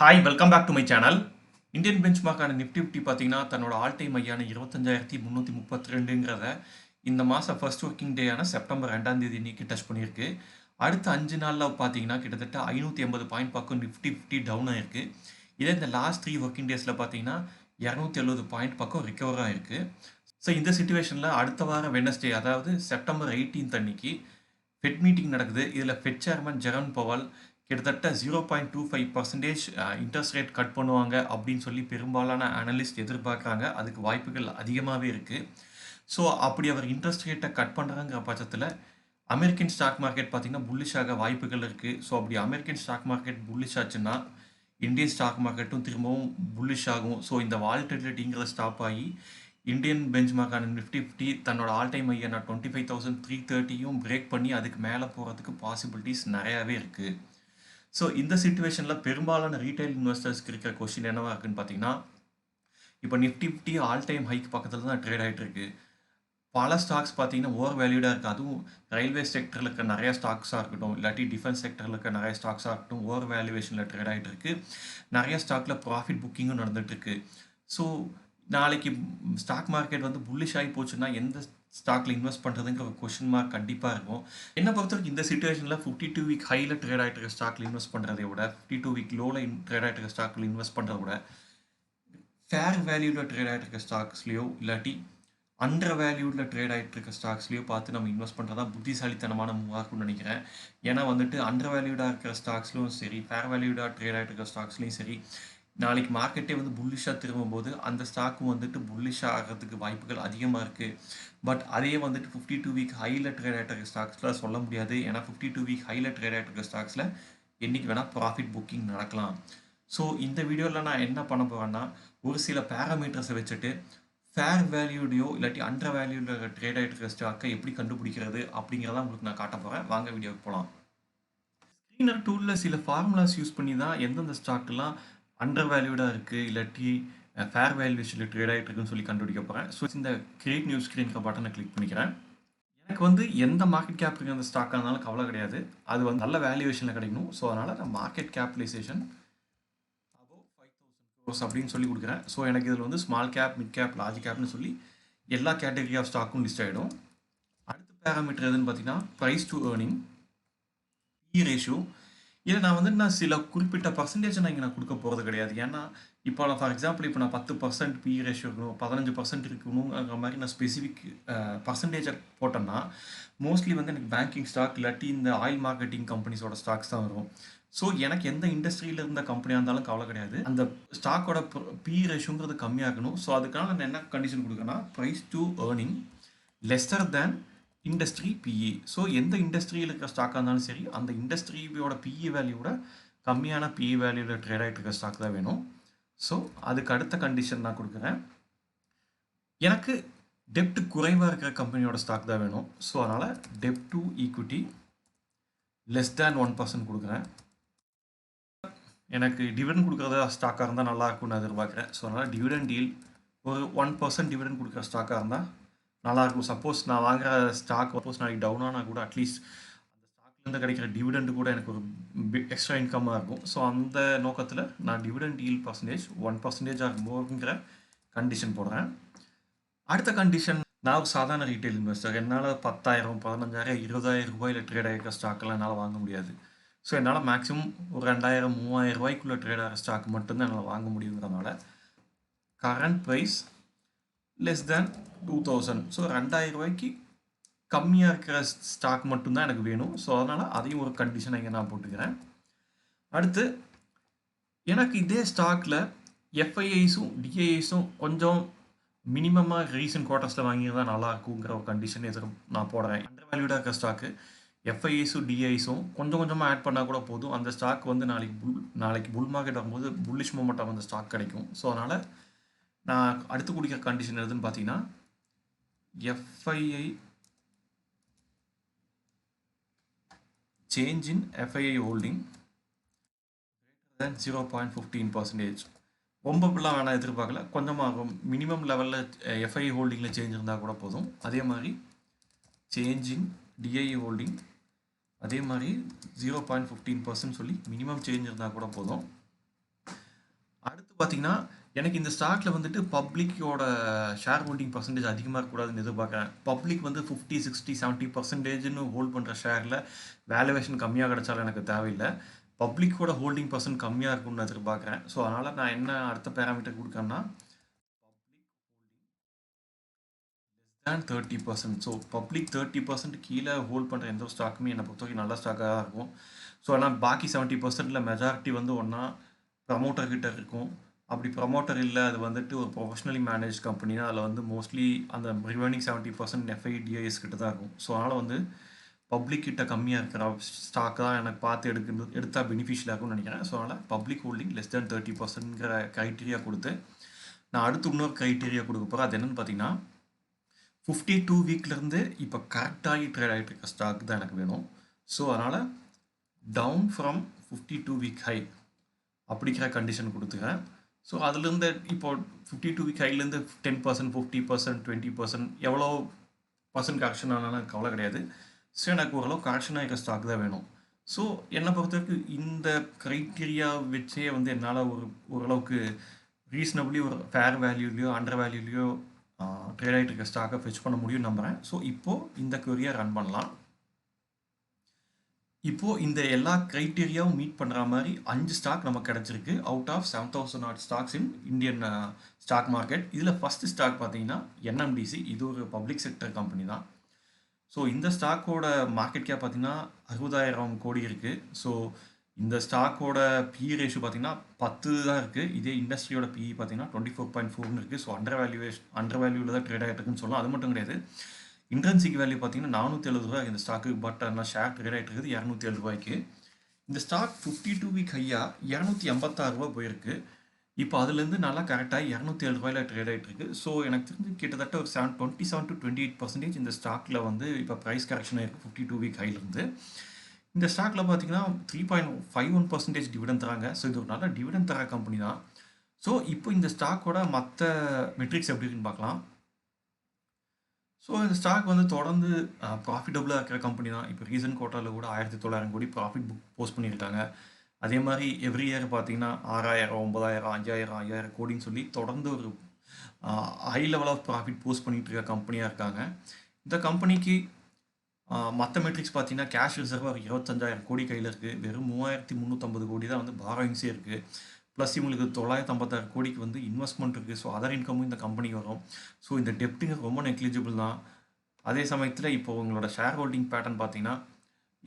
Hi welcome back to my channel. Indian பெஞ்ச்மார்க்கான Nifty fifty பார்த்தீங்கன்னா தன்னோட ஆல் டைம் ஹையான 25,332ங்கிறத இந்த மாதம் ஃபர்ஸ்ட் ஒர்க்கிங் டேயான செப்டம்பர் 2ஆம் தேதி இன்னைக்கு டச் பண்ணியிருக்கு. அடுத்த 5 நாளில் பார்த்தீங்கன்னா கிட்டத்தட்ட 580 பாயிண்ட் பக்கம் நிஃப்டி ஃபிஃப்டி டவுன் ஆயிருக்கு. இதே இந்த லாஸ்ட் 3 ஒர்க்கிங் டேஸில் பார்த்தீங்கன்னா 270 பாயிண்ட் பக்கம் ரிகவர் ஆயிருக்கு. ஸோ இந்த சுச்சுவேஷனில் அடுத்த வாரம் வெனஸ்டே அதாவது செப்டம்பர் 18 அன்னைக்கு ஃபெட் மீட்டிங் நடக்குது. இதில் ஃபெட் சேர்மன் ஜெரோம் பவல் கிட்டத்தட்ட 0.25% இன்ட்ரெஸ்ட் ரேட் கட் பண்ணுவாங்க அப்படின்னு சொல்லி பெரும்பாலான அனலிஸ்ட் எதிர்பார்க்குறாங்க. அதுக்கு வாய்ப்புகள் அதிகமாகவே இருக்குது. ஸோ அப்படி அவர் இன்ட்ரெஸ்ட் ரேட்டை கட் பண்ணுறாங்கிற பட்சத்தில் அமெரிக்கன் ஸ்டாக் மார்க்கெட் பார்த்திங்கன்னா புல்லிஷ் ஆக வாய்ப்புகள் இருக்குது. ஸோ அப்படி அமெரிக்கன் ஸ்டாக் மார்க்கெட் புல்லிஷ் ஆச்சுன்னா இந்தியன் ஸ்டாக் மார்க்கெட்டும் திரும்பவும் புல்லிஷ் ஆகும். ஸோ இந்த வால்டிலிட்டிங்கிறத ஸ்டாப் ஆகி இந்தியன் பெஞ்ச்மார்க்கான நிஃப்டி ஃபிஃப்டி தன்னோட ஆல் டைம் ஹையான 25,330யும் பிரேக் பண்ணி அதுக்கு மேலே போகிறதுக்கு பாசிபிலிட்டிஸ் நிறையாவே இருக்குது. ஸோ இந்த சுச்சுவேஷனில் பெரும்பாலான ரீட்டைல் இன்வெஸ்டர்ஸ்க்கு இருக்கிற கொஸ்டின் என்னவா இருக்குன்னு பார்த்தீங்கன்னா, இப்போ Nifty fifty all time hike பக்கத்தில் தான் ட்ரேட் ஆகிட்டு இருக்கு. பல ஸ்டாக்ஸ் பார்த்தீங்கன்னா ஓவர் வேல்யூடாக இருக்குது. அதுவும் ரயில்வே செக்டரில் இருக்க நிறைய ஸ்டாக்ஸாக இருக்கட்டும், இல்லாட்டி டிஃபென்ஸ் செக்டரில் இருக்க நிறைய ஸ்டாக்ஸாக இருக்கட்டும், ஓவர் வேல்யூவேஷனில் ட்ரேட் ஆகிட்டு இருக்கு. நிறைய ஸ்டாக்கில் ப்ராஃபிட் புக்கிங்கும் நடந்துட்டு இருக்கு. ஸோ நாளைக்கு ஸ்டாக் மார்க்கெட் வந்து புல்லிஷ் ஆகி போச்சுன்னா எந்த ஸ்டாக்ல இன்வெஸ்ட் பண்ணுறதுங்கிற ஒரு கொஷின் மார்க் கண்டிப்பாக இருக்கும். என்ன பொறுத்தவரைக்கும் இந்த சுச்சுவேஷனில் 52 வீக் ஹையில் ட்ரேட் ஆகிட்டு இருக்க ஸ்டாக்ல இன்வெஸ்ட் பண்ணுறதை விட 52 வீக் லோவில் ட்ரேட் ஆகிட்டு இருக்க ஸ்டாக்ல இன்வெஸ்ட் பண்ணுறத விட ஃபேர் வேல்யூவில் ட்ரேட் ஆகிட்டு இருக்க ஸ்டாக்ஸ்லையோ இல்லாட்டி அண்டர் வேல்யூவில் ட்ரேட் ஆகிட்டு இருக்க ஸ்டாக்ஸ்லையோ பார்த்து நம்ம இன்வெஸ்ட் பண்ணுறதா புத்திசாலித்தனமான மூவாக இருக்கும்னு நினைக்கிறேன். ஏன்னா வந்துட்டு அண்டர் வேல்யூடாக இருக்கிற ஸ்டாக்ஸ்லையும் சரி, ஃபேர் வேல்யூடாக ட்ரேட் ஆகிட்டு இருக்க ஸ்டாக்ஸ்லையும் சரி, நாளைக்கு மார்க்கெட்டே வந்து புல்லிஷாக திரும்பும்போது அந்த ஸ்டாக்கும் வந்துட்டு புல்லிஷாக ஆகிறதுக்கு வாய்ப்புகள் அதிகமாக இருக்குது. பட் அதே வந்துட்டு 52 வீக் ஹையில் ட்ரேட் ஆகிட்டு இருக்க ஸ்டாக்ஸில் சொல்ல முடியாது. ஏன்னா 52 வீக் ஹையில் ட்ரேட் ஆகிட்டு இருக்க ஸ்டாக்ஸில் என்றைக்கு வேணால் ப்ராஃபிட் புக்கிங் நடக்கலாம். ஸோ இந்த வீடியோவில் நான் என்ன பண்ண போகிறேன்னா, ஒரு சில பேராமீட்டர்ஸை வச்சுட்டு ஃபேர் வேல்யூடையோ இல்லாட்டி அண்டர் வேல்யூவில் ட்ரேட் ஆகிட்டு இருக்க ஸ்டாக்கை எப்படி கண்டுபிடிக்கிறது அப்படிங்கிறத உங்களுக்கு நான் காட்ட போகிறேன். வாங்க வீடியோவுக்கு போகலாம். ஸ்க்ரீனர் டூலில் சில ஃபார்முலாஸ் யூஸ் பண்ணி தான் எந்தெந்த ஸ்டாக்லாம் அண்டர் வேல்யூடாக இருக்குது இல்லாட்டி ஃபேர் வேல்யூவேஷனில் ட்ரேட் ஆகிட்டு இருக்குன்னு சொல்லி கண்டுபிடிக்க போகிறேன். ஸோ இந்த கிரியேட் நியூஸ் ஸ்க்ரீனுக்கு பட்டனை கிளிக் பண்ணிக்கிறேன். எனக்கு வந்து எந்த மார்க்கெட் கேப் இருக்கிற அந்த ஸ்டாக்காக இருந்தாலும் கவலை கிடையாது. அது வந்து நல்ல வேல்யூவேஷனில் கிடைக்கணும். ஸோ அதனால் நான் மார்க்கெட் கேபிடலைசேஷன் அபோவ் 5,000 crores அப்படின்னு சொல்லி கொடுக்குறேன். ஸோ எனக்கு இதில் வந்து small cap, mid cap, large கேப்னு சொல்லி எல்லா கேட்டகரி ஆஃப் ஸ்டாக்கும் லிஸ்ட் ஆகிடும். அடுத்த பேராமீட்டர் எதுன்னு பார்த்தீங்கன்னா price to earning, P ratio. இதை நான் சில குறிப்பிட்ட பர்சன்டேஜ் நான் இங்கே நான் கொடுக்க போகிறது கிடையாது. ஏன்னா இப்போ ஃபார் எக்ஸாம்பிள் இப்போ நான் 10% பி ரேஷியோ இருக்கணும், 15% இருக்கணுங்கிற மாதிரி நான் ஸ்பெசிஃபிக் பர்சன்டேஜை போட்டேன்னா மோஸ்ட்லி வந்து எனக்கு பேங்கிங் ஸ்டாக் இல்லாட்டி இந்த ஆயில் மார்க்கெட்டிங் கம்பெனிஸோட ஸ்டாக்ஸ் தான் வரும். ஸோ எனக்கு எந்த இண்டஸ்ட்ரியில் இருந்த கம்பெனியாக இருந்தாலும் கவலை கிடையாது. அந்த ஸ்டாக்கோட பி ரேஷியோங்கிறது கம்மியாகணும். ஸோ அதுக்கான நான் என்ன கண்டிஷன் கொடுக்குறேன்னா price to earning lesser than industry PE. So எந்த இண்டஸ்ட்ரியில் இருக்கிற ஸ்டாக்காக இருந்தாலும் சரி, அந்த இண்டஸ்ட்ரியோட பிஇ வேல்யூவோட கம்மியான பிஇ வேல்யூவில் ட்ரேட் ஆகிட்டு இருக்க ஸ்டாக் தான் வேணும். ஸோ அதுக்கு அடுத்த கண்டிஷன் நான் கொடுக்குறேன், எனக்கு டெப்ட் குறைவாக இருக்கிற கம்பெனியோட ஸ்டாக் தான் வேணும். ஸோ அதனால் டெப்ட் டு ஈக்விட்டி லெஸ் தேன் 1% கொடுக்குறேன். எனக்கு டிவிடெண்ட் கொடுக்குறதா ஸ்டாக்காக இருந்தால் நல்லா இருக்கும்னு எதிர்பார்க்குறேன். ஸோ அதனால் டிவிடெண்ட் டீல் ஒரு 1% டிவிடெண்ட் கொடுக்குற ஸ்டாக்காக இருந்தால் நல்லாயிருக்கும். சப்போஸ் நான் வாங்குகிற ஸ்டாக் சப்போஸ் நாளைக்கு டவுன் ஆனால் கூட அட்லீஸ்ட் அந்த ஸ்டாக்லேருந்து கிடைக்கிற டிவிடெண்ட் கூட எனக்கு ஒரு எக்ஸ்ட்ரா இன்கம்மாக இருக்கும். ஸோ அந்த நோக்கத்தில் நான் டிவிடெண்ட் டீல் பர்சன்டேஜ் 1% ஆர் மோருங்கிற கண்டிஷன் போடுறேன். அடுத்த கண்டிஷன், நான் ஒரு சாதாரண ரீட்டைல் இன்வெஸ்டர். என்னால் 10,000, 15,000, 20,000 ரூபாயில் ட்ரேட் ஆகிருக்க ஸ்டாக்கெல்லாம் என்னால் வாங்க முடியாது. ஸோ என்னால் மேக்ஸிமம் ஒரு 2,000, 3,000 ரூபாய்க்குள்ளே ட்ரேட் ஆகிற ஸ்டாக் மட்டும்தான் என்னால் வாங்க முடியுங்கிறதுனால current price less than 2,000. So 2,000 ரூபாய்க்கு கம்மியாக இருக்கிற ஸ்டாக் மட்டும்தான் எனக்கு வேணும். ஸோ அதனால் அதையும் ஒரு கண்டிஷனை இங்கே நான் போட்டுக்கிறேன். அடுத்து எனக்கு இதே ஸ்டாக்கில் எஃப்ஐஐஸும் டிஐஐஸும் கொஞ்சம் மினிமமாக ரீசன்ட் குவார்ட்டர்ஸில் வாங்கியிருந்தால் நல்லா இருக்குங்கிற ஒரு கண்டிஷன் நான் போடுறேன். அண்டர் வேல்யூடாக இருக்கிற ஸ்டாக்கு எஃப்ஐஐஸும் டிஐஸும் கொஞ்சம் கொஞ்சமாக ஆட் பண்ணால் கூட போதும். அந்த ஸ்டாக் வந்து நாளைக்கு புல் மார்க்கெட் வரும்போது புல்லிஷ் மூமெண்ட்டாக அந்த ஸ்டாக் கிடைக்கும். ஸோ அதனால் நான் அடுத்து குடிக்கிற கண்டிஷன் எதுன்னு பார்த்தீங்கன்னா FII change in FII holding greater than 0.15%. ரொம்ப பிள்ளாக வேணால் எதிர்பார்க்கல, கொஞ்சமாக மினிமம் லெவலில் எஃப்ஐஐ ஹோல்டிங்கில் சேஞ்ச் இருந்தால் கூட போதும். அதே மாதிரி சேஞ்ச் இன் டிஐ ஹோல்டிங் அதே மாதிரி 0.15% சொல்லி மினிமம் சேஞ்ச் இருந்தால் கூட போதும். பார்த்தீங்கன்னா, எனக்கு இந்த ஸ்டாக்ல வந்துட்டு பப்ளிக்கோட ஷேர் ஹோல்டிங் பெர்சன்டேஜ் அதிகமா இருக்கக்கூடாதுன்னு எதிர்பார்க்குறேன். பப்ளிக் வந்து 50, 60, 70%ன்னு ஹோல்ட் பண்ற ஷேர்ல வேல்யூவேஷன் கம்மியா கிடைச்சாலும் எனக்கு தேவையில்ல. பப்ளிக்கோட ஹோல்டிங் பெர்சன்ட் கம்மியா இருக்கும்னு எதிர்பார்க்குறேன். ஸோ அதனால நான் என்ன அடுத்த பேராமீட்டர் குடுக்கறேன்னா, தேன் 30%. ஸோ பப்ளிக் 30% கீழ ஹோல்ட் பண்ற எந்த ஒரு ஸ்டாக்குமே என்ன பொறுத்தவரைக்கும் நல்ல ஸ்டாக்கா தான் இருக்கும். ஸோ ஆனா பாக்கி 70%ல மெஜாரிட்டி வந்து ஒண்ணா ப்ரமோட்டர் கிட்ட இருக்கும். அப்படி ப்ரமோட்டர் இல்ல, அது வந்துட்டு ஒரு ப்ரொஃபஷனலி மேனேஜ் கம்பெனினா, அதில வந்து மோஸ்ட்லி அந்த ரிமைனிங் 70% எஃப்ஐ, டிஐஎஸ் கிட்ட தான் இருக்கும். ஸோ அதனால வந்து பப்ளிக் கிட்ட கம்மியா இருக்கிற ஸ்டாக் தான் எனக்கு பார்த்து எடுத்தா பெனிஃபிஷியலா இருக்கும்னு நினைக்கிறேன். ஸோ அதனால பப்ளிக் ஹோல்டிங் லெஸ் தேன் 30%ங்கிற கிரைட்டீரியா குடுத்து, நான் அடுத்து இன்னொரு கிரைட்டீரியா குடுக்க போறேன். அது என்னன்னு பார்த்தீங்கன்னா, 52 வீக்லேருந்து இப்போ கரெக்டாகி ட்ரேட் ஆகிட்டு இருக்க ஸ்டாக் தான் எனக்கு வேணும். ஸோ அதனால் டவுன் ஃப்ரம் 52 வீக் ஹை அப்படிங்கிற கண்டிஷன் கொடுத்துக்கிறேன். ஸோ அதுலேருந்து இப்போ 52 வீக் ஹைலேருந்து 10%, 50%, 20% எவ்வளோ பர்சன்ட் கரெக்ஷன் ஆனாலும் எனக்கு கவலை கிடையாது. ஸோ எனக்கு ஓரளவு கரெக்ஷன் ஆகிற ஸ்டாக் தான் வேணும். ஸோ என்னை பொறுத்தவரைக்கும் இந்த க்ரைட்டீரியா வச்சே வந்து என்னால் ஓரளவுக்கு ரீசனபிளி ஒரு ஃபேர் வேல்யூலையோ அண்டர் வேல்யூலையோ ட்ரேட் ஆகிட்டு இருக்க ஸ்டாக்கை ஃபெச் பண்ண முடியும்னு நம்புகிறேன். ஸோ இப்போது இந்த query-ய ரன் பண்ணலாம். இப்போது இந்த எல்லா க்ரைட்டீரியாவும் மீட் பண்ணுற மாதிரி 5 ஸ்டாக் நமக்கு கிடச்சிருக்கு out of 7,000 odd stocks in Indian stock market. இதில் ஃபஸ்ட்டு ஸ்டாக் பார்த்தீங்கன்னா என்எம்டிசி. இது ஒரு பப்ளிக் செக்டர் கம்பெனி தான். ஸோ இந்த ஸ்டாக்கோட மார்க்கெட் கேப் பார்த்தீங்கன்னா 60,000 கோடி இருக்குது. ஸோ இந்த ஸ்டாக்கோட பிஇ ரேஷியோ பார்த்தீங்கன்னா 10 தான் இருக்குது. இதே இண்டஸ்ட்ரியோட பிஇ பார்த்தீங்கன்னா 24.4ன்னு இருக்குது. ஸோ அண்டர் வேல்யூவில் தான் ட்ரேட் ஆகிட்டு இருக்குன்னு சொல்லலாம். அது மட்டும் கிடையாது, இன்ட்ரென்சிக் வேல்யூ பார்த்தீங்கன்னா 470 ரூபா இந்த ஸ்டாக்கு. பட் ஆனால் ஷேர் ட்ரேட் ஆகிட்டு இருக்குது 207 ரூபாய்க்கு. இந்த ஸ்டாக் 52 வீக் ஹையா 286 ரூபா போயிருக்கு. இப்போ அதுலேருந்து நல்லா கரெக்டாக 207 ரூபாயில ட்ரேட் ஆகிட்டு இருக்கு. ஸோ எனக்கு தெரிஞ்சு கிட்டத்தட்ட ஒரு 27 to 28% இந்த ஸ்டாக்ல வந்து இப்போ ப்ரைஸ் கரெக்ஷன் ஆயிருக்கு 52 வீக் ஹைலேருந்து. இந்த ஸ்டாக்ல பார்த்தீங்கன்னா 3.51% டிவிடன் தராங்க. ஸோ இது ஒரு நல்ல டிவிடன் தர கம்பெனி தான். ஸோ இப்போ இந்த ஸ்டாக்கோட மற்ற மெட்ரிக்ஸ் எப்படி இருக்குன்னு பார்க்கலாம். ஸோ இந்த ஸ்டாக் வந்து தொடர்ந்து ப்ராஃபிட்டபுளாக இருக்கிற கம்பெனி தான். இப்போ ரீசன்ட் குவார்ட்டரில் கூட 1,900 கோடி ப்ராஃபிட் புக் போஸ்ட் பண்ணியிருக்காங்க. அதே மாதிரி எவ்ரி இயர் பார்த்தீங்கன்னா 6,000, 9,000, 5,000, 5,000 கோடின்னு சொல்லி தொடர்ந்து ஒரு high level of profit post பண்ணிட்டு இருக்க கம்பெனியாக இருக்காங்க. இந்த கம்பெனிக்கு மற்ற மெட்ரிக்ஸ் பார்த்தீங்கன்னா கேஷ் ரிசர்வ் ஒரு 25,000 கோடி கையில் இருக்குது. வெறும் 3,350 கோடி தான் வந்து பாரோயிங்ஸே இருக்குது. ப்ளஸ் இவங்களுக்கு 956 கோடிக்கு வந்து இன்வெஸ்ட்மெண்ட் இருக்குது. ஸோ அதர் இன்கமும் இந்த கம்பெனிக்கு வரும். ஸோ இந்த டெப்ட்டுங்க ரொம்ப நெக்லிஜிபிள் தான். அதே சமயத்தில் இப்போ உங்களோட ஷேர் ஹோல்டிங் பேட்டர்ன் பார்த்தீங்கன்னா,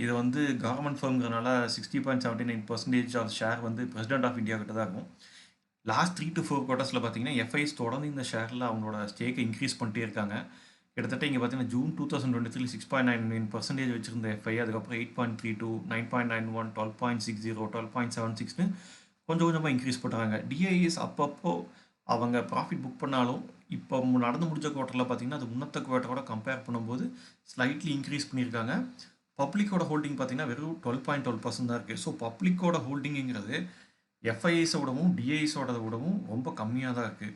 இது வந்து கவர்மெண்ட் ஃபர்ம்ங்கிறனால 60.79% ஆஃப் ஷேர் வந்து பிரசிடென்ட் ஆஃப் இந்தியா கிட்ட தான் இருக்கும். லாஸ்ட் 3 to 4 குவார்ட்டர்ஸில் பார்த்தீங்கன்னா எஃப்ஐஸ் தொடர்ந்து இந்த ஷேரில் அவங்களோட ஸ்டேக்கை இன்க்ரீஸ் பண்ணிட்டே இருக்காங்க. கிட்டத்தட்ட இங்கே பார்த்தீங்கன்னா ஜூன் 2023 6.99% வச்சிருந்த எஃப்ஐ, அதுக்கப்புறம் 8.32, 9.91, 12.60, 12.76ன்னு கொஞ்சம் கொஞ்சமாக இன்க்ரீஸ் பண்ணுறாங்க. டிஐஎஸ் அப்பப்போ அவங்க ப்ராஃபிட் புக் பண்ணாலும் இப்போ நடந்து முடிஞ்ச குவார்ட்டரில் பார்த்தீங்கன்னா அது முன்னத்த குவார்ட்டரோட கம்பேர் பண்ணும்போது ஸ்லைட்லி இன்க்ரீஸ் பண்ணியிருக்காங்க. பப்ளிக்கோட ஹோல்டிங் பார்த்தீங்கன்னா வெறும் 12.12% தான் இருக்குது. ஸோ பப்ளிக்கோட ஹோல்டிங்கிறது எஃப்ஐஎஸோடவும் டிஐஎஸோட விடவும் ரொம்ப கம்மியாக தான் இருக்குது.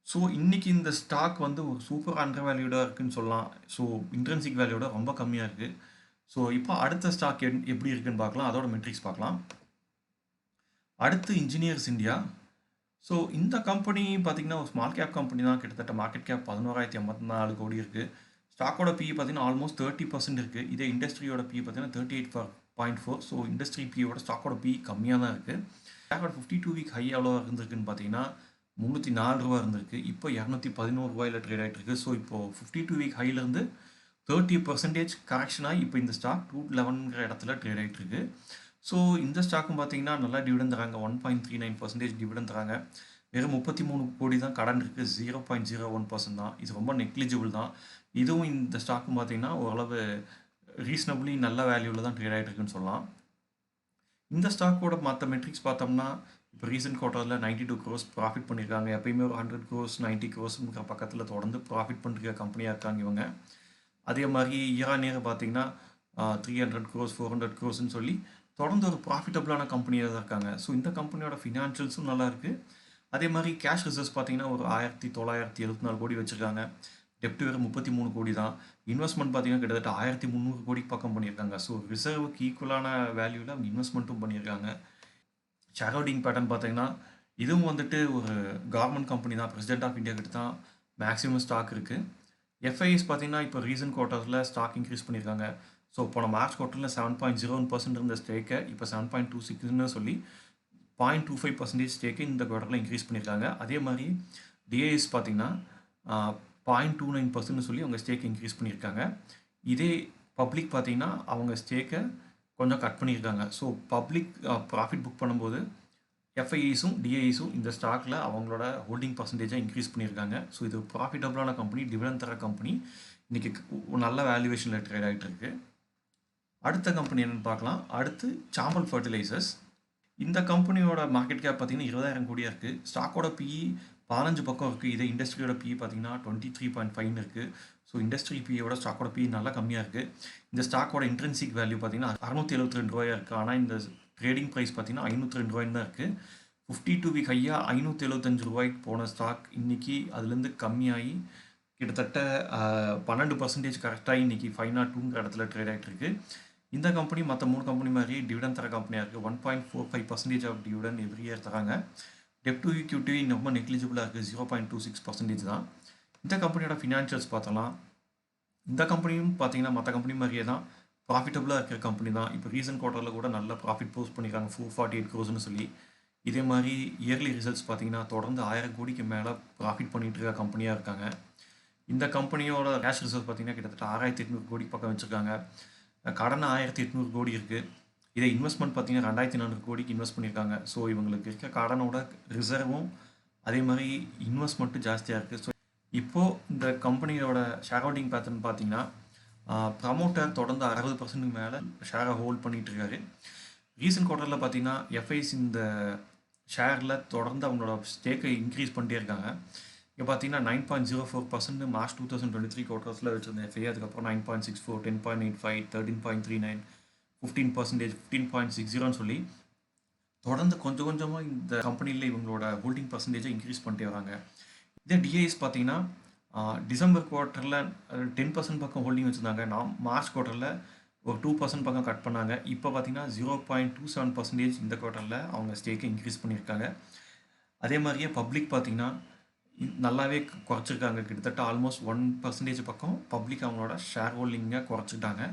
ஸோ இன்றைக்கி இந்த ஸ்டாக் வந்து ஒரு சூப்பர் அண்டர் வேல்யூடாக இருக்குதுன்னு சொல்லலாம். ஸோ இன்ட்ரென்சிக் வேல்யூட ரொம்ப கம்மியாக இருக்குது. ஸோ இப்போ அடுத்த ஸ்டாக் எப்படி இருக்குன்னு பார்க்கலாம். அதோட மெட்ரிக்ஸ் பார்க்கலாம். அடுத்து இன்ஜினியர்ஸ் இந்தியா. ஸோ இந்த கம்பெனி பார்த்தீங்கன்னா ஒரு ஸ்மால் கேப் கம்பெனி தான். கிட்டத்தட்ட மார்க்கெட் கேப் 11,084 கோடி இருக்குது. ஸ்டாக்கோட பிஇ பார்த்தீங்கன்னா ஆல்மோஸ்ட் 30% இருக்குது. இதே இண்டஸ்ட்ரியோட பிஇ பார்த்தீங்கன்னா 38.4. ஸோ இண்டஸ்ட்ரி பிஇயோட ஸ்டாக்கோட பிஇ கம்மியாக தான் இருக்குது. ஸ்டாக்கோட 52 வீக் ஹை எவ்வளோ இருந்திருக்குன்னு பார்த்தீங்கன்னா 304 ரூபா இருந்திருக்கு. இப்போ 211 ரூபாயில் ட்ரேட் ஆகிட்டு இருக்கு. ஸோ இப்போது 52 வீக் ஹைலேருந்து 30% கரெக்ஷன் ஆகி இப்போ இந்த ஸ்டாக் 211ங்கிற இடத்துல ட்ரேட் ஆகிட்டு இருக்கு. ஸோ இந்த ஸ்டாக்கும் பார்த்தீங்கன்னா நல்லா டிவிடன் தராங்க. 1.39% டிவிடன் தராங்க. வெறும் 33 கோடி தான் கடன் இருக்குது. 0.01% தான். இது ரொம்ப நெக்லிஜிபிள் தான். இதுவும் இந்த ஸ்டாக்கும் பார்த்தீங்கன்னா ஓரளவு ரீசனபிளி நல்ல வேல்யூவில் தான் ட்ரேட் ஆகிட்டு இருக்குன்னு சொல்லலாம். இந்த ஸ்டாக்கோட மற்ற மெட்ரிக்ஸ் பார்த்தோம்னா இப்போ ரீசெண்ட் குவார்ட்டரில் 92 crores ப்ராஃபிட் பண்ணியிருக்காங்க. எப்பயுமே ஒரு 100 crores 90 crores பக்கத்தில் தொடர்ந்து ப்ராஃபிட் பண்ணிருக்க கம்பெனியாக இருக்காங்க இவங்க. அதே மாதிரி இயர் ஆன் இயர் பார்த்தீங்கன்னா 300 crores 400 crores சொல்லி தொடர்ந்து ஒரு ப்ராஃபிட்டபுளான கம்பெனியாக தான் இருக்காங்க. ஸோ இந்த கம்பெனியோட ஃபினான்ஷியல்ஸும் நல்லா இருக்குது. அதே மாதிரி கேஷ் ரிசர்வ்ஸ் பார்த்தீங்கன்னா ஒரு 1,974 கோடி வச்சுருக்காங்க. டெப்ட் வேறு 33 கோடி தான். இன்வெஸ்ட்மெண்ட் பார்த்தீங்கன்னா கிட்டத்தட்ட 1,300 கோடி பக்கம் பண்ணியிருக்காங்க. ஸோ ரிசர்வுக்கு ஈக்குவலான வேல்யூவில் அவங்க இன்வெஸ்ட்மெண்ட்டும் பண்ணியிருக்காங்க. ஷேர் ஹோல்டிங் பேட்டர்ன் பார்த்தீங்கன்னா இதுவும் வந்துட்டு ஒரு கவர்மெண்ட் கம்பெனி தான். பிரசிடென்ட் ஆஃப் இந்தியா கிட்ட தான் மேக்ஸிமம் ஸ்டாக் இருக்குது. எஃப்ஐஎஸ் பார்த்தீங்கன்னா இப்போ ரீசன்ட் குவார்ட்டர்ஸில் ஸ்டாக் இன்க்ரீஸ் பண்ணியிருக்காங்க. ஸோ போன மார்ச் குவார்ட்டரில் 7.01% இருந்த ஸ்டேக்கை இப்போ 7.26ன்னு சொல்லி 0.25% ஸ்டேக்கு இந்த குவார்ட்டரில் இன்க்ரீஸ் பண்ணியிருக்காங்க. அதே மாதிரி டிஏஎஸ் பார்த்தீங்கன்னா 0.29% சொல்லி அவங்க ஸ்டேக் இன்க்ரீஸ் பண்ணியிருக்காங்க. இதே பப்ளிக் பார்த்தீங்கன்னா அவங்க ஸ்டேக்கை கொஞ்சம் கட் பண்ணியிருக்காங்க. ஸோ பப்ளிக் ப்ராஃபிட் புக் பண்ணும்போது எஃப்ஐஇஸும் டிஐஸும் இந்த ஸ்டாக்கில் அவங்களோட ஹோல்டிங் பர்சன்டேஜை இன்க்ரீஸ் பண்ணியிருக்காங்க. ஸோ இது ப்ராஃபிட்டபுளான கம்பெனி, டிவிடெண்ட் தர கம்பெனி, இன்றைக்கி நல்ல வேல்யூவேஷனில் ட்ரேட் ஆகிட்டு இருக்கு. அடுத்த கம்பெனி என்னென்னு பார்க்கலாம். அடுத்து சாம்பல் ஃபர்டிலைசர்ஸ். இந்த கம்பெனியோட மார்க்கெட் கேப் பார்த்தீங்கன்னா 20,000 கோடியாக இருக்குது. ஸ்டாக்கோட பிஇ 15 பக்கம் இருக்குது. இதே இண்டஸ்ட்ரியோட பிஇ பார்த்தீங்கன்னா 23.5 இருக்குது. ஸோ இண்டஸ்ட்ரி பிஇயோட ஸ்டாக்கோட பிஇ நல்லா கம்மியாக இருக்குது. இந்த ஸ்டாக்கோட இன்ட்ரென்சிக் வேல்யூ பார்த்தீங்கன்னா 672 ரூபாயாக இருக்குது. ஆனால் இந்த ட்ரேடிங் ப்ரைஸ் பார்த்தீங்கன்னா 502 ரூபாய்ன்னு தான் இருக்குது. 52 வீக் ஹையாக 575 ரூபாய்க்கு போன ஸ்டாக் இன்றைக்கி அதுலேருந்து கம்மியாகி கிட்டத்தட்ட 12% கரெக்டாக இன்றைக்கி 502ங்கிற இடத்துல ட்ரேட் ஆகிட்டு இருக்கு. இந்த கம்பெனி மற்ற 3 கம்பெனி மாதிரி டிவிடெண்ட் தர கம்பெனியாக இருக்குது. 1.45% ஆஃப் டிவிடெண்ட் எவ்ரி இயர் தராங்க. டெப்ட் டு ஈக்விட்டி ரொம்ப நெக்லிஜிபிளாக இருக்குது. 0.26% தான். இந்த கம்பெனியோட ஃபினான்ஷியல்ஸ் பார்த்தலாம். இந்த கம்பெனியும் பார்த்தீங்கன்னா மற்ற கம்பெனி மாதிரியே தான் ப்ராஃபிட்டபுளாக இருக்கிற கம்பெனி தான். இப்போ ரீசன்ட் குவார்ட்டரில் கூட நல்ல ப்ராஃபிட் போஸ்ட் பண்ணியிருக்காங்க 448 crores சொல்லி. இதே மாதிரி இயர்லி ரிசல்ட்ஸ் பார்த்தீங்கன்னா தொடர்ந்து 1000 கோடிக்கு மேலே ப்ராஃபிட் பண்ணிகிட்டு இருக்க கம்பெனியாக இருக்காங்க. இந்த கம்பெனியோட கேஷ் ரிசர்வ் பார்த்தீங்கன்னா கிட்டத்தட்ட 6800 கோடி பக்கம் வச்சுருக்காங்க. கடன் 1800 கோடி இருக்குது. இதே இன்வெஸ்ட்மெண்ட் பார்த்தீங்கன்னா 2400 கோடிக்கு இன்வெஸ்ட் பண்ணியிருக்காங்க. ஸோ இவங்களுக்கு இருக்க கடனோட ரிசர்வும் அதே மாதிரி இன்வெஸ்ட்மெண்ட்டும் ஜாஸ்தியாக இருக்குது. ஸோ இப்போது இந்த கம்பெனியோட ஷேர் ஹோல்டிங் பேட்டர்ன் பார்த்தீங்கன்னா ப்ரமோட்டர் தொடர்ந்து 60% மேலே ஷேரை ஹோல்ட் பண்ணிகிட்டு இருக்காரு. ரீசன்ட் குவார்ட்டரில் பார்த்தீங்கன்னா எஃப்ஐஸ் இந்த ஷேரில் தொடர்ந்து அவங்களோட ஸ்டேக்கை இன்க்ரீஸ் பண்ணிட்டே இருக்காங்க. இங்கே பார்த்தீங்கன்னா 9.04% மார்ச் 2023 குவார்ட்டர்ஸில் வச்சுருந்த எஃப்ஐ, அதுக்கப்புறம் 9.64, 10.85, 13.39, 15%, 15.60ன்னு சொல்லி தொடர்ந்து கொஞ்சம் கொஞ்சமாக இந்த கம்பெனியில் இவங்களோட ஹோல்டிங் பர்சன்டேஜை இன்க்ரீஸ் பண்ணிட்டே வராங்க. இதே டிஐஎஸ் பார்த்தீங்கன்னா டிசம்பர் குவார்ட்டரில் 10% பக்கம் ஹோல்டிங் வச்சுருந்தாங்க. மார்ச் குவார்ட்டரில் ஒரு 2% பக்கம் கட் பண்ணாங்க. இப்போ பார்த்தீங்கன்னா 0.27% இந்த குவார்ட்டரில் அவங்க ஸ்டேக்கை இன்க்ரீஸ் பண்ணியிருக்காங்க. அதே மாதிரியே பப்ளிக் பார்த்தீங்கன்னா நல்லாவே குறைச்சிருக்காங்க. கிட்டத்தட்ட ஆல்மோஸ்ட் 1% பக்கம் பப்ளிக் அவங்களோட ஷேர் ஹோல்டிங்கை குறைச்சிட்டாங்க.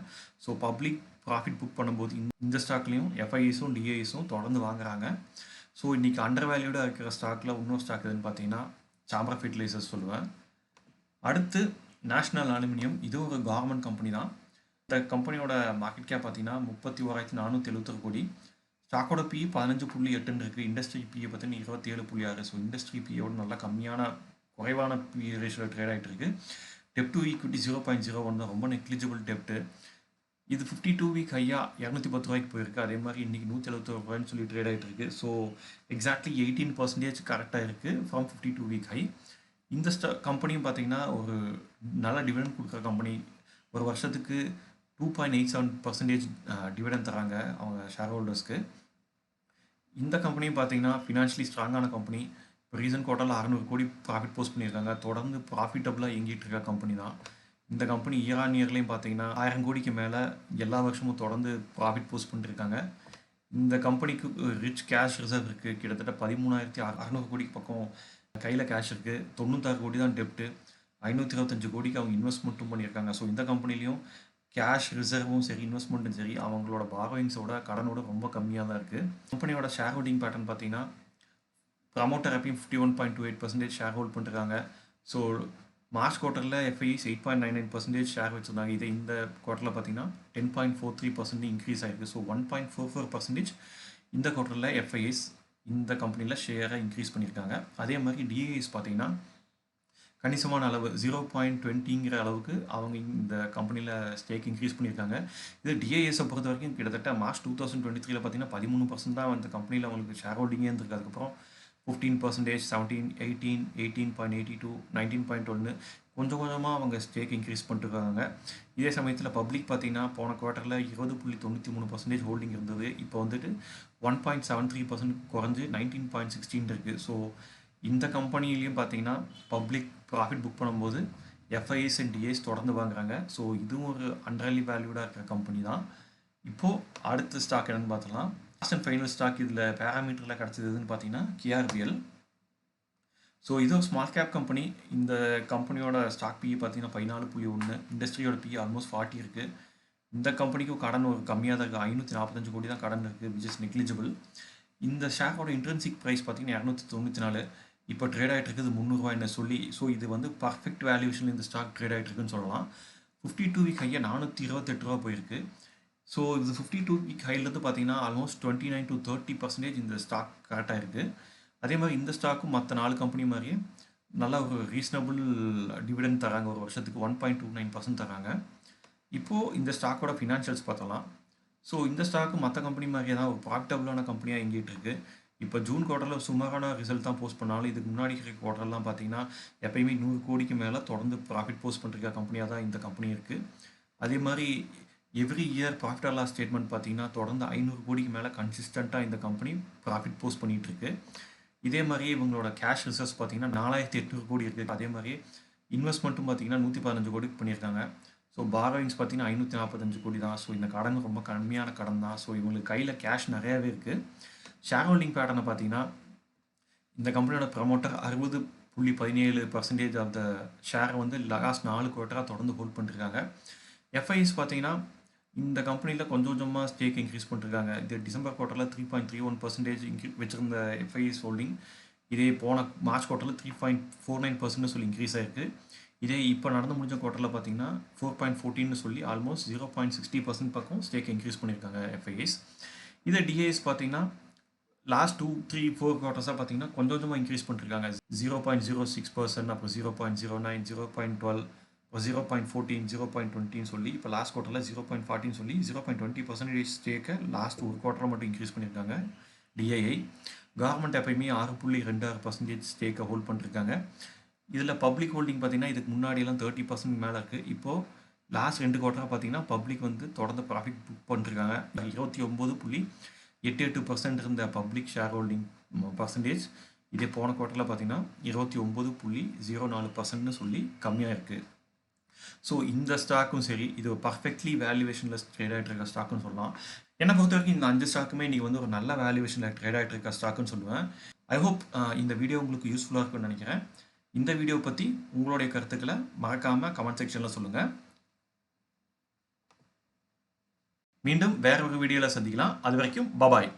ஸோ பப்ளிக் ப்ராஃபிட் புக் பண்ணும்போது இந்த ஸ்டாக்லேயும் எஃப்ஐஎஸும் டிஐஎஸும் தொடர்ந்து வாங்குறாங்க. ஸோ இன்றைக்கி அண்டர் வேல்யூடாக இருக்கிற ஸ்டாக்கில் இன்னொரு ஸ்டாக் எதுன்னு பார்த்தீங்கன்னா சாம்பல் ஃபர்டிலைசர்ஸ் சொல்லுவேன். அடுத்து நேஷ்னல் அலுமினியம். இது ஒரு கவர்மெண்ட் கம்பெனி தான். இந்த கம்பெனியோட மார்க்கெட் கேப் பார்த்தீங்கன்னா 31,471 கோடி. ஸ்டாக்கோட பிஇ 15.8 இருக்குது. இண்டஸ்ட்ரி பிஇ பார்த்தீங்கன்னா 27.6. ஸோ இண்டஸ்ட்ரி பிஇயோட நல்லா குறைவான பிஇ ரேஷியோவில் ட்ரேட் ஆகிட்டு இருக்கு. டெப்ட் டு ஈக்விட்டி 0.01 தான், ரொம்ப நெக்லிஜிபிள் டெப்ட்டு. இது 52 வீக் ஹையாக 210 ரூபாய்க்கு போயிருக்கு. அதே மாதிரி இன்றைக்கி 171 ரூபாய்ன்னு சொல்லி ட்ரேட் ஆகிட்டு இருக்கு. ஸோ எக்ஸாக்ட்லி 18% கரெக்டாக இருக்குது ஃப்ரம் 52 வீக் ஹை. இந்த கம்பெனியும் பார்த்தீங்கன்னா ஒரு நல்ல டிவிடெண்ட் கொடுக்குற கம்பெனி. ஒரு வருஷத்துக்கு 2.87% டிவிடெண்ட் தராங்க அவங்க ஷேர் ஹோல்டர்ஸ்க்கு. இந்த கம்பெனியும் பார்த்தீங்கன்னா ஃபினான்ஷியலி ஸ்ட்ராங்கான கம்பெனி. இப்போ ரீசன்ட் குவார்ட்டரில் 600 கோடி ப்ராஃபிட் போஸ்ட் பண்ணியிருக்காங்க. தொடர்ந்து ப்ராஃபிட்டபுளாக இயங்கிட்டு இருக்க கம்பெனி தான். இந்த கம்பெனி இயர் ஆன் இயர்லேயும் பார்த்தீங்கன்னா 1000 கோடிக்கு மேலே எல்லா வருஷமும் தொடர்ந்து ப்ராஃபிட் போஸ்ட் பண்ணியிருக்காங்க. இந்த கம்பெனிக்கு ரிச் கேஷ் ரிசர்வ் இருக்குது. கிட்டத்தட்ட 13,600 கோடிக்கு பக்கம் கையில் கேஷ் இருக்குது. 96 கோடி தான் டெப்ட்டு. 525 கோடிக்கு அவங்க இன்வெஸ்ட்மெண்ட்டும் பண்ணியிருக்காங்க. ஸோ இந்த கம்பெனிலையும் கேஷ் ரிசர்வும் சரி, இன்வெஸ்ட்மெண்ட்டும் சரி, அவங்களோட பாரோயிங்ஸோட கடனோட ரொம்ப கம்மியாக தான் இருக்குது. கம்பெனியோட ஷேர் ஹோல்டிங் பேட்டர்ன் பார்த்தீங்கன்னா ப்ரமோட்டர் அப்பயும் 51.28% ஷேர் ஹோல்ட் பண்ணிருக்காங்க. ஸோ மார்ச் குவார்ட்டரில் எஃப்ஐஸ் 8.99% ஷேர் வச்சுருந்தாங்க. இதே இந்த குவார்ட்டரில் பார்த்தீங்கன்னா 10.43% இன்க்ரீஸ் ஆகிருக்கு. ஸோ 1.44% இந்த குவார்ட்டரில் எஃப்ஐஎஸ் இந்த கம்பெனியில் ஷேரை இன்க்ரீஸ் பண்ணியிருக்காங்க. அதே மாதிரி டிஏஎஸ் பார்த்தீங்கன்னா கணிசமான அளவு 0.20ங்கிற அளவுக்கு அவங்க இந்த கம்பெனியில் ஸ்டேக் இன்க்ரீஸ் பண்ணியிருக்காங்க. இது டிஏஎஸை பொறுத்த வரைக்கும் கிட்டத்தட்ட மார்ச் 2023 பார்த்தீங்கன்னா 13% தான் அந்த கம்பெனியில் அவங்களுக்கு ஷேர் ஹோல்டிங்கே இருந்திருக்கு. அதுக்கப்புறம் 15%, 17, 18, 18.82, 19.1 கொஞ்சம் கொஞ்சமாக அவங்க ஸ்டேக் இன்க்ரீஸ் பண்ணிட்டுருக்காங்க. இதே சமயத்தில் பப்ளிக் பார்த்தீங்கன்னா போன குவார்ட்டரில் 20.93% ஹோல்டிங் இருந்தது. இப்போ வந்துட்டு 1.73% குறைஞ்சி 19.16 இருக்குது. ஸோ இந்த கம்பெனிலையும் பார்த்தீங்கன்னா பப்ளிக் ப்ராஃபிட் புக் பண்ணும்போது எஃப்ஐஎஸ் அண்ட் டிஏஎஸ் தொடர்ந்து வாங்குறாங்க. ஸோ இதுவும் ஒரு அண்டர்லி வேல்யூடாக இருக்கிற கம்பெனி தான். இப்போது அடுத்த ஸ்டாக் என்னென்னு பார்த்தலாம். லாஸ்ட் அண்ட் ஃபைனல் ஸ்டாக் இதில் பேராமீட்டரில் கிடச்சதுன்னு பார்த்தீங்கன்னா கேஆர்பிஎல். ஸோ இது ஒரு ஸ்மால் கேப் கம்பெனி. இந்த கம்பெனியோட ஸ்டாக் பிஇ பார்த்தீங்கன்னா 14.1, இண்டஸ்ட்ரியோட பிஇ ஆல்மோஸ்ட் 40 இருக்குது. இந்த கம்பெனிக்கும் கடன் ஒரு கம்மியாக தான் இருக்குது, 545 கோடி தான் கடன் இருக்குது, விச் இஸ் நெக்லிஜிபிள். இந்த ஷேரோட இன்ட்ரென்சிக் ப்ரைஸ் பார்த்தீங்கன்னா 294, இப்போ ட்ரேட் ஆகிட்டு இருக்குது 300 சொல்லி. ஸோ இது வந்து பர்ஃபெக்ட் வேல்யூஷன் இந்த ஸ்டாக் ட்ரேட் ஆகிட்டு இருக்குன்னு சொல்லலாம். 52 வீக் ஹையாக 428 போயிருக்கு. ஸோ இது 52 வீக் ஹைலேருந்து பார்த்தீங்கன்னா ஆல்மோஸ்ட் 29 to 30% இந்த ஸ்டாக் கரெக்டாக இருக்குது. அதே மாதிரி இந்த ஸ்டாக்கும் மற்ற 4 கம்பெனி மாதிரியே நல்ல ஒரு ரீசனபிள் டிவிடெண்ட் தராங்க, ஒரு வருஷத்துக்கு 1.29% தராங்க. இப்போது இந்த ஸ்டாக்கோட ஃபினான்ஷியல்ஸ் பார்த்தலாம். ஸோ இந்த ஸ்டாக்கு மற்ற கம்பெனி மாதிரியே தான் ஒரு ப்ராஃபிட்டபுளான கம்பெனியாக இயங்கிட்டு இருக்குது. இப்போ ஜூன் குவார்ட்டரில் சுமாரான ரிசல்ட் தான் போஸ்ட் பண்ணாலும் இதுக்கு முன்னாடி இருக்கிற குவார்ட்டர்லாம் பார்த்தீங்கன்னா எப்பயுமே 100 கோடிக்கு மேலே தொடர்ந்து ப்ராஃபிட் போஸ்ட் பண்ணுற கம்பெனியாக தான் இந்த கம்பெனி இருக்குது. அதே மாதிரி every year profit and loss statement பார்த்தீங்கன்னா தொடர்ந்து 500 கோடிக்கு மேலே கன்சிஸ்டண்ட்டாக இந்த கம்பெனி ப்ராஃபிட் போஸ்ட் பண்ணிகிட்ருக்கு. இதே மாதிரியே இவங்களோட கேஷ் ரிசர்வ்ஸ் பார்த்தீங்கன்னா 4800 கோடி இருக்குது. அதே மாதிரி இன்வெஸ்ட்மெண்ட்டும் பார்த்தீங்கன்னா 115 கோடிக்கு பண்ணியிருக்காங்க. ஸோ பாரோயிங்ஸ் பார்த்தீங்கன்னா 545 கோடி தான். ஸோ இந்த கடன் ரொம்ப கம்மியான கடன் தான். ஸோ இவங்களுக்கு கையில் கேஷ் நிறையாவே இருக்குது. ஷேர் ஹோல்டிங் பேட்டர்னை பார்த்தீங்கன்னா இந்த கம்பெனியோட ப்ரமோட்டர் 60.17% ஆஃப் த ஷேரை வந்து லாஸ்ட் 4 குவார்ட்டராக தொடர்ந்து ஹோல்ட் பண்ணிருக்காங்க. எஃப்ஐஎஸ் பார்த்தீங்கன்னா இந்த கம்பெனியில் கொஞ்சம் கொஞ்சமாக ஸ்டேக் இன்க்ரீஸ் பண்ணிருக்காங்க. இது டிசம்பர் குவார்ட்டரில் 3.31% வச்சுருந்த எஃப்ஐஎஸ் ஹோல்டிங் இதே போன மார்ச் குவார்ட்டரில் 3.49% சொல்லி இன்க்ரீஸ் ஆகிருக்கு. இதே இப்போ நடந்து முடிஞ்ச குவார்ட்டரில் பார்த்தீங்கன்னா 4.14 சொல்லி ஆல்மோஸ்ட் 0.60% பக்கம் ஸ்டேக் இன்க்ரீஸ் பண்ணியிருக்காங்க எஃப்ஐஎஸ். இதே டிஏஎஸ் பார்த்தீங்கன்னா லாஸ்ட் 2-3-4 குவார்ட்டர்ஸாக பார்த்தீங்கன்னா கொஞ்சம் கொஞ்சமாக இன்க்ரீஸ் பண்ணிருக்காங்க. 0.06%, அப்புறம் 0.09, 0.12, 0.14, 0.20 சொல்லி இப்போ லாஸ்ட் குவார்ட்டரில் 0.14 சொல்லி 0.20% ஸ்டேக்கை லாஸ்ட் ஒரு குவார்ட்டரில் மட்டும் இன்க்ரீஸ் பண்ணியிருக்காங்க டிஐஐ. கவர்மெண்ட் எப்பயுமே 6.26% ஸ்டேக்கை ஹோல்ட் பண்ணிருக்காங்க. இதில் பப்ளிக் ஹோல்டிங் பார்த்தீங்கன்னா இதுக்கு முன்னாடியெல்லாம் 30% மேலே இருக்குது. இப்போது லாஸ்ட் 2 குவார்ட்டராக பார்த்தீங்கன்னா பப்ளிக் வந்து தொடர்ந்து ப்ராஃபிட் புக் பண்ணிருக்காங்க. 29.88% இருந்த பப்ளிக் ஷேர் ஹோல்டிங் பர்சன்டேஜ் இதே போன குவார்ட்டரில் பார்த்தீங்கன்னா 29.04% சொல்லி கம்மியாக இருக்குது. ஸோ இந்த ஸ்டாக்கும் சரி, இது பர்ஃபெக்ட்லி வேல்யூவேஷனில் ட்ரேட் ஆகிட்டு இருக்க ஸ்டாக்குன்னு சொல்லலாம். என்னை பொறுத்த வரைக்கும் இந்த 5 ஸ்டாக்குமே இன்றைக்கி வந்து ஒரு நல்ல வேல்யூவேஷனில் ட்ரேட் ஆகிட்டு இருக்க ஸ்டாக்குன்னு சொல்லுவேன். ஐ ஹோப் இந்த வீடியோ உங்களுக்கு யூஸ்ஃபுல்லாக இருக்கும்னு நினைக்கிறேன். இந்த வீடியோ பற்றி உங்களுடைய கருத்துக்களை மறக்காமல் கமெண்ட் செக்ஷனில் சொல்லுங்கள். மீண்டும் வேற ஒரு வீடியோவில் சந்திக்கலாம். அது வரைக்கும் பாய்.